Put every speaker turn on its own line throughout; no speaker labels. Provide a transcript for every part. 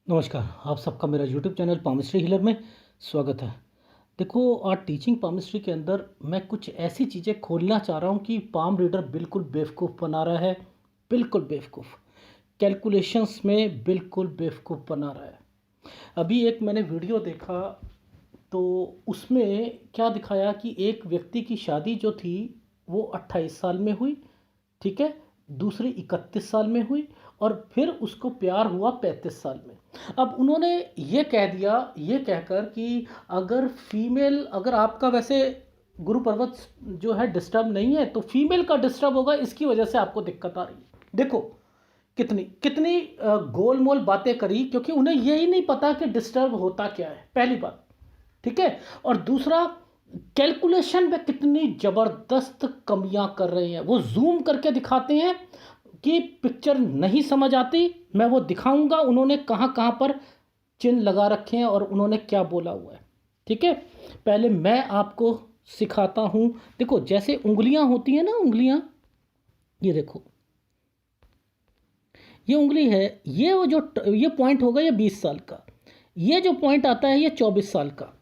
नमस्कार, आप सबका मेरा यूट्यूब चैनल पामिस्ट्री हीलर में स्वागत है। देखो, आज टीचिंग पामिस्ट्री के अंदर मैं कुछ ऐसी चीज़ें खोलना चाह रहा हूँ कि पाम रीडर बिल्कुल बेवकूफ़ बना रहा है, बिल्कुल बेवकूफ़। कैलकुलेशंस में बिल्कुल बेवकूफ़ बना रहा है। अभी एक मैंने वीडियो देखा, तो उसमें क्या दिखाया कि एक व्यक्ति की शादी जो थी वो 28 साल में हुई, ठीक है? दूसरी 31 साल में हुई और फिर उसको प्यार हुआ 35 साल में। अब उन्होंने ये कह दिया, ये कहकर कि अगर आपका वैसे गुरु पर्वत जो है डिस्टर्ब नहीं है, तो फीमेल का डिस्टर्ब होगा, इसकी वजह से आपको दिक्कत आ रही है। देखो, कितनी कितनी गोलमोल बातें करी, क्योंकि उन्हें यही नहीं पता कि डिस्टर्ब होता क्या है, पहली बात, ठीक है? और दूसरा, कैलकुलेशन में कितनी ज़बरदस्त कमियां कर रहे हैं। वो जूम करके दिखाते हैं कि पिक्चर नहीं समझ आती, मैं वो दिखाऊंगा उन्होंने कहाँ कहाँ पर चिन्ह लगा रखे हैं और उन्होंने क्या बोला हुआ है, ठीक है? पहले मैं आपको सिखाता हूँ। देखो, जैसे उंगलियां होती हैं ना, उंगलियां, ये देखो, ये उंगली है, ये पॉइंट होगा ये 20 साल का, ये जो पॉइंट आता है ये 24 साल का।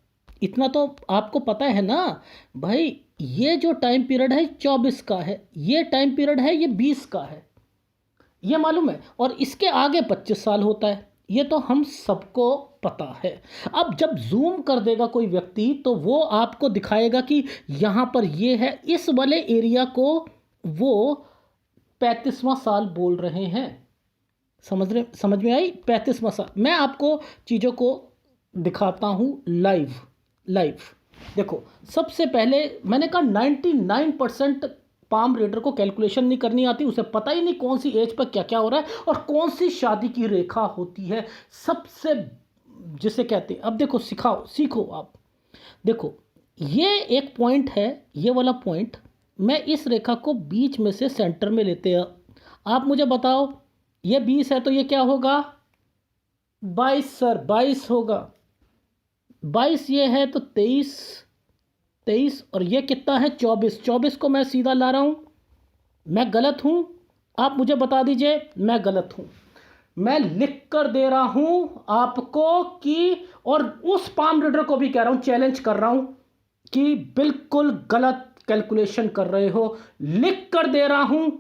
इतना तो आपको पता है ना भाई, ये जो टाइम पीरियड है 24 का है, ये टाइम पीरियड है ये 20 का है, ये मालूम है। और इसके आगे 25 साल होता है, ये तो हम सबको पता है। अब जब जूम कर देगा कोई व्यक्ति, तो वो आपको दिखाएगा कि यहाँ पर ये है, इस वाले एरिया को वो 35वां साल बोल रहे हैं। समझ में आई? 35वां साल। मैं आपको चीज़ों को दिखाता हूँ लाइव लाइव। देखो, सबसे पहले मैंने कहा 99% पाम रीडर को कैलकुलेशन नहीं करनी आती, उसे पता ही नहीं कौन सी एज पर क्या क्या हो रहा है और कौन सी शादी की रेखा होती है, सबसे जिसे कहते हैं। अब देखो, सीखो आप। देखो, ये एक पॉइंट है, ये वाला पॉइंट, मैं इस रेखा को बीच में से सेंटर में लेते हैं। आप मुझे बताओ, ये 20 है तो ये क्या होगा? 22 सर, 22 होगा। 22 ये है तो 23, 23, और ये कितना है? 24। 24 को मैं सीधा ला रहा हूँ। मैं गलत हूँ? आप मुझे बता दीजिए मैं गलत हूँ। मैं लिख कर दे रहा हूँ आपको कि, और उस पाम रीडर को भी कह रहा हूँ, चैलेंज कर रहा हूँ कि बिल्कुल गलत कैलकुलेशन कर रहे हो। लिख कर दे रहा हूँ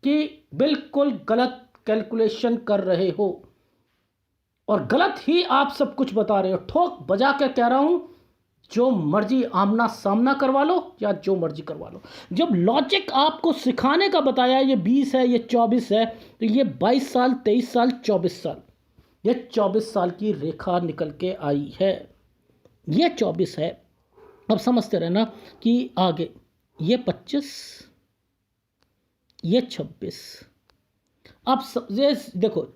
कि बिल्कुल गलत कैलकुलेशन कर रहे हो और गलत ही आप सब कुछ बता रहे हो। ठोक बजा के कह रहा हूं, जो मर्जी आमना सामना करवा लो या जो मर्जी करवा लो। जब लॉजिक आपको सिखाने का बताया, ये 20 है, ये 24 है, तो ये 22 साल, 23 साल, 24 साल, ये 24 साल की रेखा निकल के आई है। ये 24 है। अब समझते रहना कि आगे ये 25, ये 26। अब ये देखो,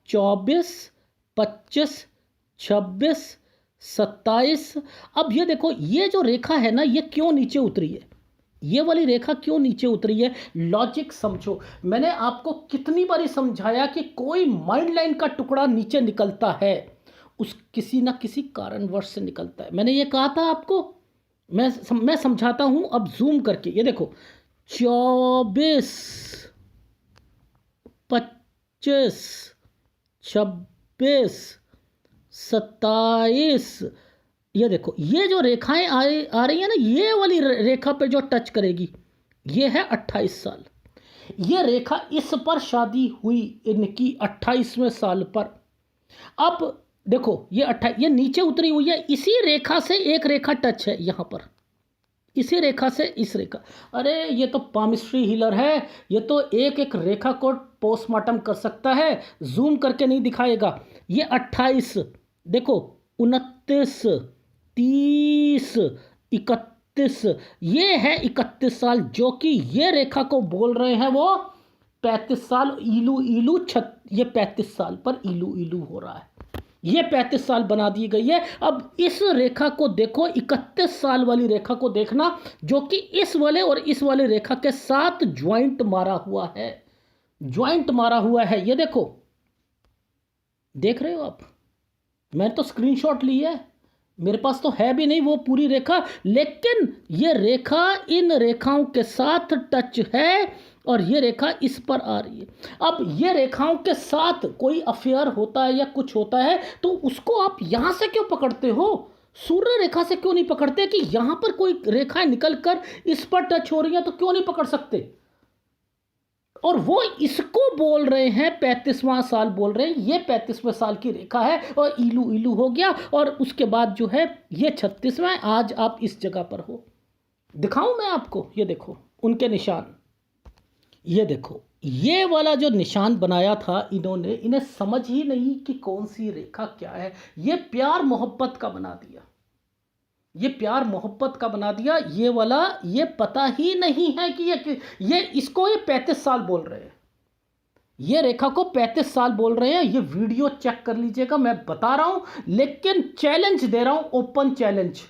24, 25, 26, 27। अब ये देखो, ये जो रेखा है ना, ये क्यों नीचे उतरी है? ये वाली रेखा क्यों नीचे उतरी है? लॉजिक समझो। मैंने आपको कितनी बारी समझाया कि कोई माइंड लाइन का टुकड़ा नीचे निकलता है, उस किसी ना किसी कारणवश से निकलता है। मैंने ये कहा था आपको। मैं समझाता हूं अब जूम करके। ये देखो, 24, 25, 26, 27। ये देखो, ये जो रेखाएं आ रही है ना, ये वाली रेखा पे जो टच करेगी, ये है 28 साल। ये रेखा, इस पर शादी हुई इनकी 28वें साल पर। अब देखो, ये 28, ये नीचे उतरी हुई है, इसी रेखा से एक रेखा टच है यहां पर, इसी रेखा से इस रेखा। अरे ये तो पामिस्ट्री हीलर है, ये तो एक एक रेखा को पोस्टमार्टम कर सकता है, जूम करके नहीं दिखाएगा। ये 28, देखो, 29, 30, 31, ये है 31 साल, जो कि ये रेखा को बोल रहे हैं वो 35 साल। इलू इलू ये 35 साल पर इलू इलू हो रहा है, ये 35 साल बना दी गई है। अब इस रेखा को देखो, 31 साल वाली रेखा को देखना, जो कि इस वाले और इस वाले रेखा के साथ ज्वाइंट मारा हुआ है, ज्वाइंट मारा हुआ है। ये देखो, देख रहे हो आप? मैंने तो स्क्रीनशॉट ली है, मेरे पास तो है भी नहीं वो पूरी रेखा, लेकिन ये रेखा इन रेखाओं के साथ टच है और ये रेखा इस पर आ रही है। अब ये रेखाओं के साथ कोई अफेयर होता है या कुछ होता है तो उसको आप यहाँ से क्यों पकड़ते हो, सूर्य रेखा से क्यों नहीं पकड़ते कि यहाँ पर कोई रेखाएं निकल कर इस पर टच हो रही हैं तो क्यों नहीं पकड़ सकते। और वो इसको बोल रहे हैं 35वां साल बोल रहे हैं, ये 35वें साल की रेखा है और इलू इलू हो गया और उसके बाद जो है ये 36वां, आज आप इस जगह पर हो। दिखाऊं मैं आपको, ये देखो उनके निशान, ये देखो ये वाला जो निशान बनाया था इन्होंने, इन्हें समझ ही नहीं कि कौन सी रेखा क्या है। ये प्यार मोहब्बत का बना दिया, ये प्यार मोहब्बत का बना दिया, ये वाला ये पता ही नहीं है कि ये इसको ये 35 साल बोल रहे हैं, ये रेखा को 35 साल बोल रहे हैं। ये वीडियो चेक कर लीजिएगा, मैं बता रहा हूं, लेकिन चैलेंज दे रहा हूं, ओपन चैलेंज,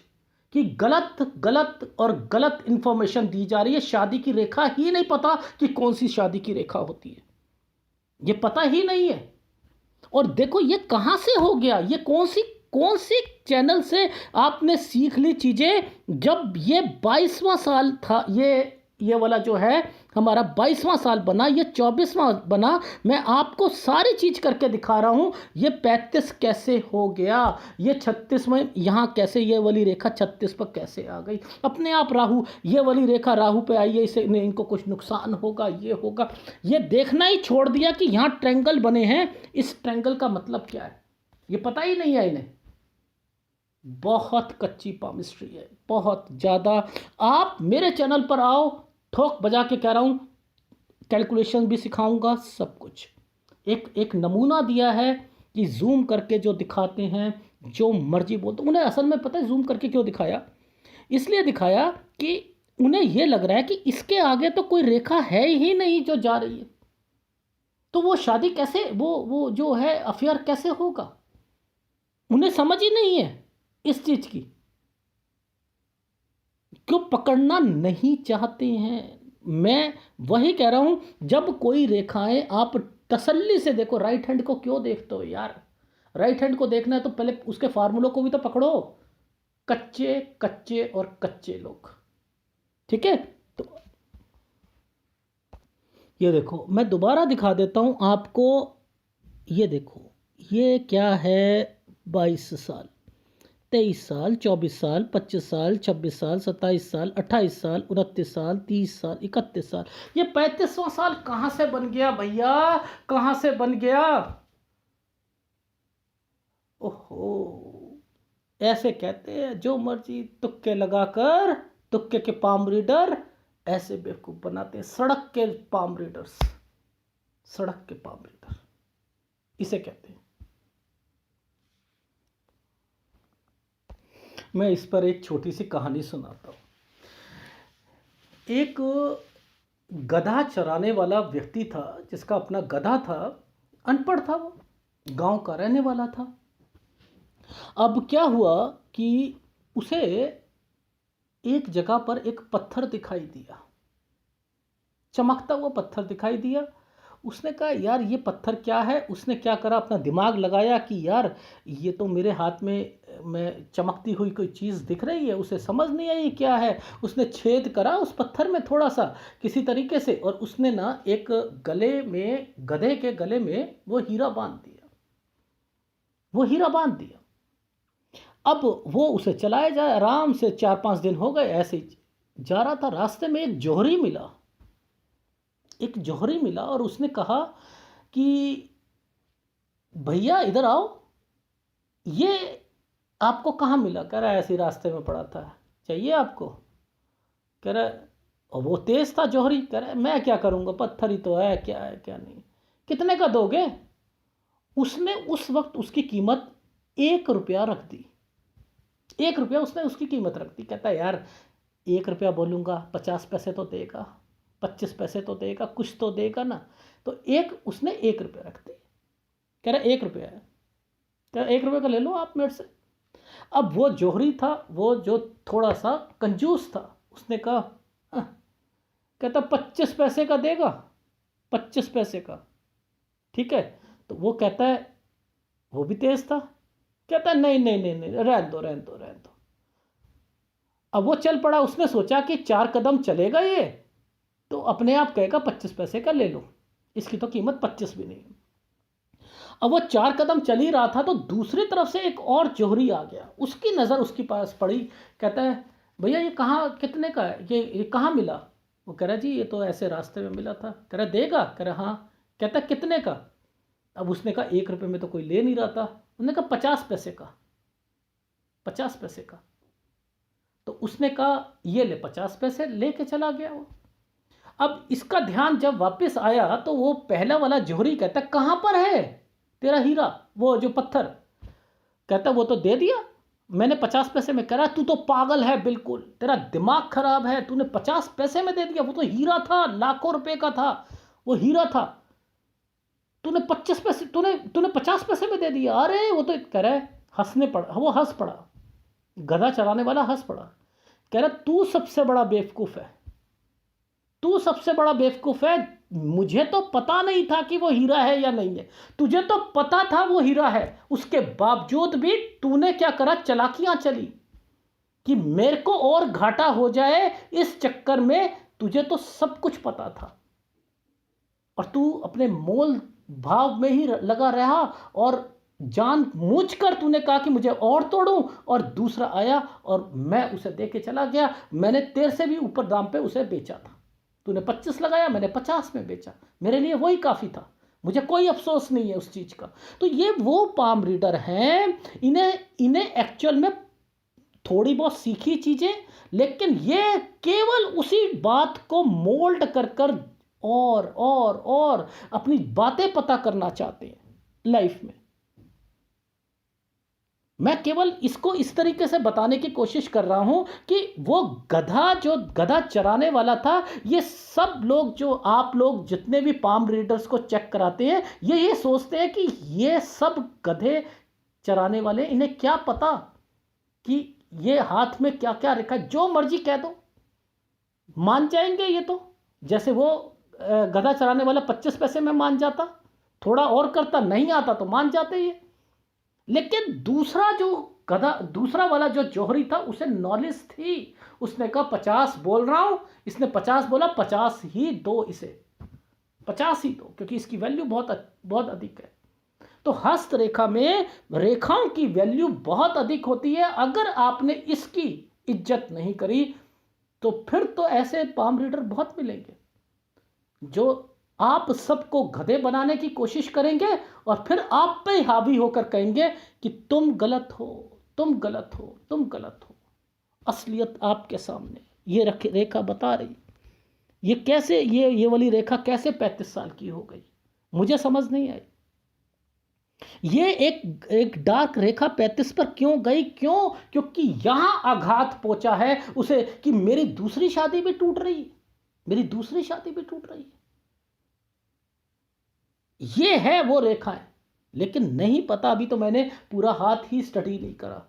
कि गलत गलत और गलत इंफॉर्मेशन दी जा रही है। शादी की रेखा ही नहीं पता कि कौन सी शादी की रेखा होती है, ये पता ही नहीं है। और देखो ये कहां से हो गया, ये कौन सी चैनल से आपने सीख ली चीज़ें, जब ये 22वां साल था, ये वाला जो है हमारा 22वां साल बना, ये 24वां बना। मैं आपको सारी चीज़ करके दिखा रहा हूँ, ये 35 कैसे हो गया, ये 36 में यहाँ कैसे, ये वाली रेखा 36 पर कैसे आ गई अपने आप। राहु, ये वाली रेखा राहु पे आई है, इसे इनको कुछ नुकसान होगा, ये होगा, ये देखना ही छोड़ दिया कि यहाँ ट्रायंगल बने हैं, इस ट्रायंगल का मतलब क्या है ये पता ही नहीं है इन्हें। बहुत कच्ची पामिस्ट्री है, बहुत ज़्यादा। आप मेरे चैनल पर आओ, ठोक बजा के कह रहा हूँ, कैलकुलेशन भी सिखाऊंगा, सब कुछ। एक नमूना दिया है कि जूम करके जो दिखाते हैं, जो मर्जी बोलते, उन्हें असल में पता है जूम करके क्यों दिखाया, इसलिए दिखाया कि उन्हें यह लग रहा है कि इसके आगे तो कोई रेखा है ही नहीं जो जा रही है, तो वो शादी कैसे, वो जो है अफेयर कैसे होगा, उन्हें समझ ही नहीं है इस चीज की, क्यों पकड़ना नहीं चाहते हैं। मैं वही कह रहा हूं, जब कोई रेखाएं आप तसल्ली से देखो, राइट हैंड को क्यों देखते हो यार, राइट हैंड को देखना है तो पहले उसके फार्मूलों को भी तो पकड़ो, कच्चे कच्चे और कच्चे लोग, ठीक है। तो ये देखो मैं दोबारा दिखा देता हूं आपको, ये देखो ये क्या है, 22 साल, 23 साल, 24 साल, 25 साल, 26 साल, 27 साल, 28 साल, 29 साल, 30 साल, 31 साल, ये 35वां साल कहाँ से बन गया भैया, कहाँ से बन गया। ओहो, ऐसे कहते हैं जो मर्जी तुक्के लगाकर, तुक्के के पाम रीडर ऐसे बेवकूफ बनाते हैं, सड़क के पाम रीडर्स, सड़क के पाम रीडर इसे कहते हैं। मैं इस पर एक छोटी सी कहानी सुनाता हूँ। एक गधा चराने वाला व्यक्ति था, जिसका अपना गधा था, अनपढ़ था, वो गांव का रहने वाला था। अब क्या हुआ कि उसे एक जगह पर एक पत्थर दिखाई दिया, चमकता हुआ पत्थर दिखाई दिया। उसने कहा यार ये पत्थर क्या है। उसने क्या करा, अपना दिमाग लगाया कि यार ये तो मेरे हाथ में चमकती हुई कोई चीज़ दिख रही है, उसे समझ नहीं आई क्या है। उसने छेद करा उस पत्थर में थोड़ा सा किसी तरीके से, और उसने ना एक गले में, गधे के गले में वो हीरा बांध दिया, वो हीरा बांध दिया। अब वो उसे चलाया जाए आराम से, 4-5 दिन हो गए ऐसे ही जा रहा था। रास्ते में एक जौहरी मिला, एक जौहरी मिला, और उसने कहा कि भैया इधर आओ, ये आपको कहाँ मिला। कह रहा है ऐसे रास्ते में पड़ा था, चाहिए आपको। कह रहा है, और वो तेज था जौहरी, कह रहा है मैं क्या करूँगा, पत्थर ही तो है, क्या है क्या नहीं, कितने का दोगे। उसने उस वक्त उसकी कीमत 1 रुपया रख दी, 1 रुपया उसने उसकी कीमत रख दी। कहता है यार 1 रुपया बोलूँगा 50 पैसे तो देगा, 25 पैसे तो देगा, कुछ तो देगा ना। तो उसने 1 रुपया रख दी। कह रहा 1 रुपया है, कह रहा 1 रुपये का ले लो आप मेरे से। अब वो जौहरी था, वो जो थोड़ा सा कंजूस था, उसने कहा कहता 25 पैसे का देगा, 25 पैसे का, ठीक है। तो वो कहता है, वो भी तेज था, कहता है नहीं नहीं नहीं नहीं, रहने दो रहने दो रहने दो। अब वो चल पड़ा, उसने सोचा कि 4 कदम चलेगा ये, तो अपने आप कहेगा 25 पैसे का ले लो, इसकी तो कीमत 25 भी नहीं है। अब वो 4 कदम चल ही रहा था तो दूसरी तरफ से एक और जोहरी आ गया, उसकी नज़र उसके पास पड़ी। कहता है भैया ये कहाँ, कितने का है, ये कहाँ मिला? वो कह रहा जी ये तो ऐसे रास्ते में मिला था। कह रहा देगा? कह रहा हाँ। कहता कितने का? अब उसने कहा 1 रुपये में तो कोई ले नहीं रहा था। उसने कहा 50 पैसे का। 50 पैसे का। तो उसने कहा ये ले 50 पैसे, लेके चला गया वो। अब इसका ध्यान जब वापस आया तो वो पहला वाला जोहरी कहता कहाँ पर है तेरा हीरा, वो जो पत्थर? कहता वो तो दे दिया मैंने 50 पैसे में। कह रहा तू तो पागल है बिल्कुल, तेरा दिमाग खराब है, तूने 50 पैसे में दे दिया? वो तो हीरा था, लाखों रुपए का था, वो हीरा था, तूने 25 पैसे, तूने 50 पैसे में दे दिया। अरे वो तो कह रहा है, हंसने पड़ा, वो हंस पड़ा, गधा चराने वाला हंस पड़ा। कह रहा तू सबसे बड़ा बेवकूफ़ है, तू सबसे बड़ा बेवकूफ़ है, मुझे तो पता नहीं था कि वो हीरा है या नहीं है, तुझे तो पता था वो हीरा है, उसके बावजूद भी तूने क्या करा, चलाकियां चली कि मेरे को और घाटा हो जाए इस चक्कर में। तुझे तो सब कुछ पता था और तू अपने मोल भाव में ही लगा रहा और जान मूझ कर तूने कहा कि मुझे और तोड़ूं, और दूसरा आया और मैं उसे दे के चला गया। मैंने तेरे से भी ऊपर दाम पे उसे बेचा था, तूने 25 लगाया, मैंने 50 में बेचा, मेरे लिए वही काफ़ी था, मुझे कोई अफसोस नहीं है उस चीज़ का। तो ये वो पाम रीडर हैं, इन्हें एक्चुअल में थोड़ी बहुत सीखी चीज़ें, लेकिन ये केवल उसी बात को मोल्ड कर कर और अपनी बातें पता करना चाहते हैं लाइफ में। मैं केवल इसको इस तरीके से बताने की कोशिश कर रहा हूं कि वो गधा, जो गधा चराने वाला था, ये सब लोग, जो आप लोग जितने भी पाम रीडर्स को चेक कराते हैं, ये सोचते हैं कि ये सब गधे चराने वाले, इन्हें क्या पता कि ये हाथ में क्या क्या रखा है, जो मर्जी कह दो मान जाएंगे। ये तो जैसे वो गधा चराने वाला 25 पैसे में मान जाता, थोड़ा और करता, नहीं आता तो मान जाते ये। लेकिन दूसरा जो गधा, दूसरा वाला जो जौहरी था, उसे नॉलेज थी, उसने कहा 50 बोल रहा हूं, इसने 50 बोला, 50 ही दो इसे, 50 ही दो, क्योंकि इसकी वैल्यू बहुत अधिक है। तो हस्त रेखा में रेखाओं की वैल्यू बहुत अधिक होती है। अगर आपने इसकी इज्जत नहीं करी तो फिर तो ऐसे पाम रीडर बहुत मिलेंगे जो आप सबको गधे बनाने की कोशिश करेंगे और फिर आप पे हावी होकर कहेंगे कि तुम गलत हो, तुम गलत हो, तुम गलत हो। असलियत आपके सामने ये रेखा बता रही। ये कैसे, ये वाली रेखा कैसे 35 साल की हो गई, मुझे समझ नहीं आई। ये एक डार्क रेखा 35 पर क्यों गई? क्यों? क्योंकि यहां आघात पहुंचा है उसे कि मेरी दूसरी शादी भी टूट रही है, मेरी दूसरी शादी भी टूट रही है। ये है वो रेखाएं, लेकिन नहीं पता, अभी तो मैंने पूरा हाथ ही स्टडी नहीं करा।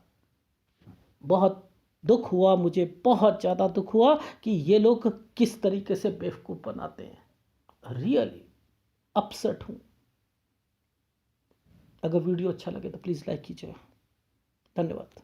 बहुत दुख हुआ मुझे, बहुत ज़्यादा दुख हुआ कि ये लोग किस तरीके से बेवकूफ़ बनाते हैं। रियली अपसेट हूँ। अगर वीडियो अच्छा लगे तो प्लीज़ लाइक कीजिए। धन्यवाद।